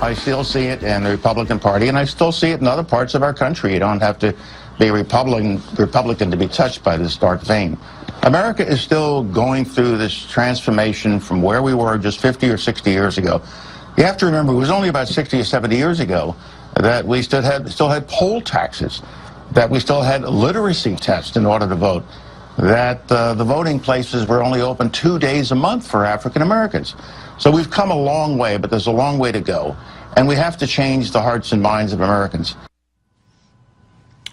I still see it in the Republican Party, and I still see it in other parts of our country. You don't have to be Republican to be touched by this dark vein. America is still going through this transformation from where we were just 50 or 60 years ago. You have to remember, it was only about 60 or 70 years ago that we still had poll taxes, that we still had literacy tests in order to vote, that the voting places were only open 2 days a month for African Americans. So we've come a long way, but there's a long way to go. And we have to change the hearts and minds of Americans.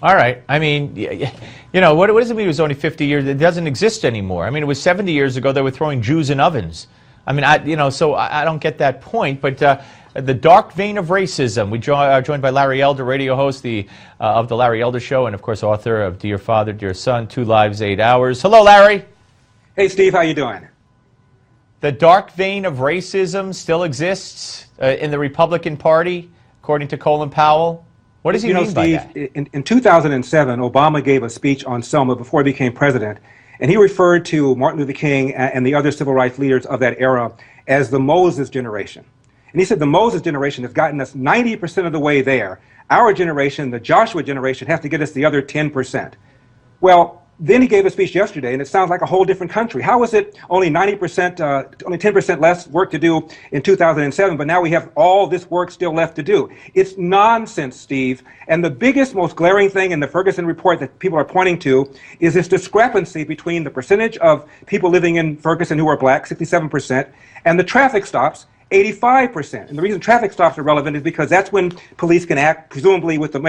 All right. I mean, you know, what does it mean it was only 50 years? It doesn't exist anymore. I mean, it was 70 years ago they were throwing Jews in ovens. I mean, so I don't get that point. But the dark vein of racism. We are joined by Larry Elder, radio host of the Larry Elder Show, and of course author of Dear Father, Dear Son, 2 Lives, 8 Hours. Hello, Larry. Hey, Steve. How you doing? The dark vein of racism still exists in the Republican Party, according to Colin Powell. What does he mean by that? Steve, in 2007, Obama gave a speech on Selma before he became president, and he referred to Martin Luther King and the other civil rights leaders of that era as the Moses generation. And he said the Moses generation has gotten us 90% of the way there. Our generation, the Joshua generation, has to get us the other 10%. Well, then he gave a speech yesterday, and it sounds like a whole different country. How is it only 90%, only 10% less work to do in 2007, but now we have all this work still left to do? It's nonsense, Steve. And the biggest, most glaring thing in the Ferguson report that people are pointing to is this discrepancy between the percentage of people living in Ferguson who are black, 67%, and the traffic stops, 85%. And the reason traffic stops are relevant is because that's when police can act, presumably, with the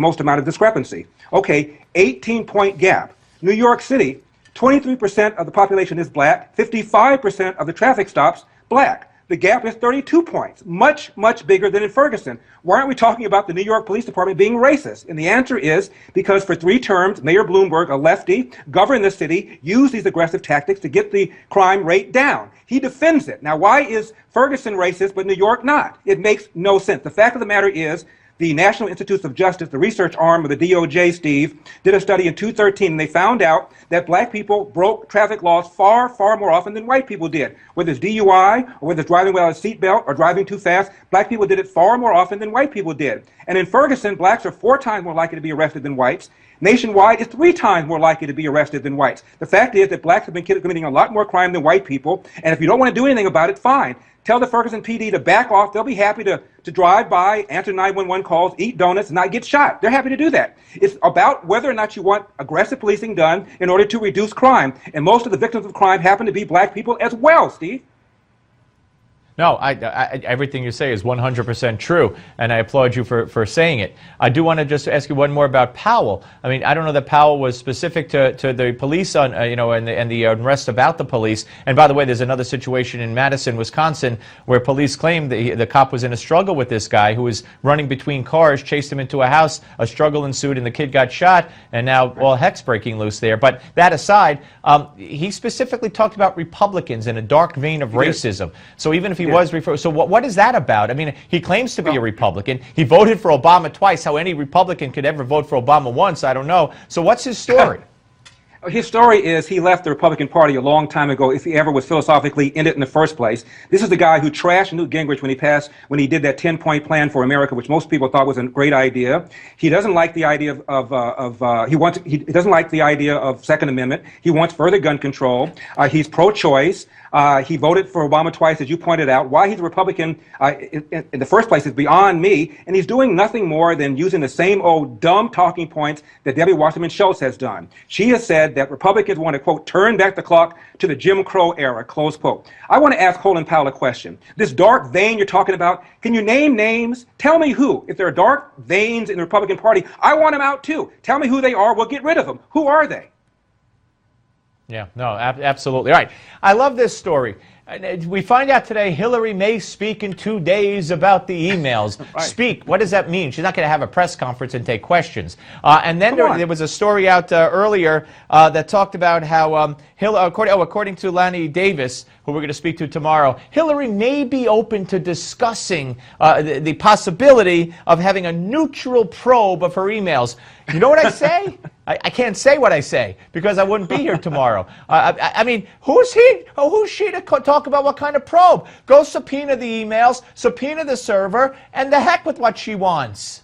most amount of discrepancy. Okay, 18-point gap. New York City, 23% of the population is black, 55% of the traffic stops black. The gap is 32 points, much, much bigger than in Ferguson. Why aren't we talking about the New York Police Department being racist? And the answer is because for 3 terms, Mayor Bloomberg, a lefty, governed the city, used these aggressive tactics to get the crime rate down. He defends it. Now, why is Ferguson racist but New York not? It makes no sense. The fact of the matter is, the National Institutes of Justice, the research arm of the DOJ, Steve, did a study in 2013, and they found out that black people broke traffic laws far, far more often than white people did. Whether it's DUI, or whether it's driving without a seatbelt, or driving too fast, black people did it far more often than white people did. And in Ferguson, blacks are 4 times more likely to be arrested than whites. Nationwide, it's 3 times more likely to be arrested than whites. The fact is that blacks have been committing a lot more crime than white people, and if you don't want to do anything about it, fine. Tell the Ferguson PD to back off. They'll be happy to drive by, answer 911 calls, eat donuts, and not get shot. They're happy to do that. It's about whether or not you want aggressive policing done in order to reduce crime. And most of the victims of crime happen to be black people as well, Steve. No, everything you say is 100% true, and I applaud you for saying it. I do want to just ask you one more about Powell. I mean, I don't know that Powell was specific to the police on, and the unrest about the police. And by the way, there's another situation in Madison, Wisconsin, where police claim the cop was in a struggle with this guy who was running between cars, chased him into a house, a struggle ensued, and the kid got shot, and now all heck's breaking loose there. But that aside, he specifically talked about Republicans in a dark vein of racism. So even if he was referred. So what is that about? I mean, he claims to be a Republican. He voted for Obama twice. How any Republican could ever vote for Obama once, I don't know. So what's his story? His story is he left the Republican Party a long time ago, if he ever was philosophically in it in the first place. This is the guy who trashed Newt Gingrich when he did that 10-point plan for America, which most people thought was a great idea. He doesn't like the idea he doesn't like the idea of Second Amendment. He wants further gun control. He's pro-choice. He voted for Obama twice, as you pointed out. Why he's a Republican in the first place is beyond me, and he's doing nothing more than using the same old dumb talking points that Debbie Wasserman Schultz has done. She has said that Republicans want to, quote, turn back the clock to the Jim Crow era, close quote. I want to ask Colin Powell a question. This dark vein you're talking about, can you name names? Tell me who. If there are dark veins in the Republican Party, I want them out too. Tell me who they are. We'll get rid of them. Who are they? Yeah, no, absolutely. All right. I love this story. We find out today Hillary may speak in 2 days about the emails. Right. Speak. What does that mean? She's not going to have a press conference and take questions. And then there was a story out earlier that talked about how, according to Lanny Davis, who we're going to speak to tomorrow, Hillary may be open to discussing the possibility of having a neutral probe of her emails. You know what I say? I can't say what I say because I wouldn't be here tomorrow. I mean, who's she to talk talk about what kind of probe. Go subpoena the emails, subpoena the server, and the heck with what she wants.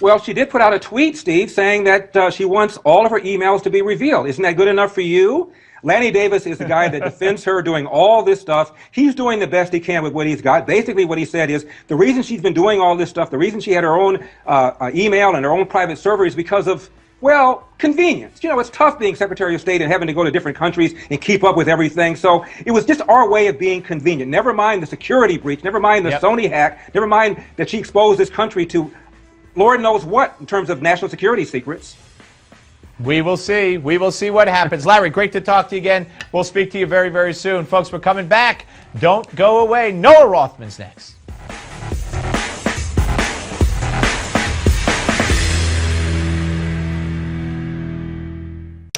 Well, she did put out a tweet, Steve, saying that she wants all of her emails to be revealed. Isn't that good enough for you? Lanny Davis is the guy that defends her doing all this stuff. He's doing the best he can with what he's got. Basically, what he said is the reason she's been doing all this stuff, the reason she had her own email and her own private server is because of, well, convenience. You know, it's tough being Secretary of State and having to go to different countries and keep up with everything. So it was just our way of being convenient. Never mind the security breach, never mind the Sony hack, never mind that she exposed this country to Lord knows what in terms of national security secrets. We will see. We will see what happens. Larry, great to talk to you again. We'll speak to you very, very soon. Folks, we're coming back. Don't go away. Noah Rothman's next.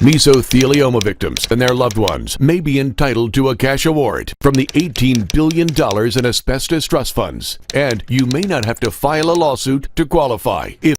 Mesothelioma victims and their loved ones may be entitled to a cash award from the $18 billion in asbestos trust funds, and you may not have to file a lawsuit to qualify. If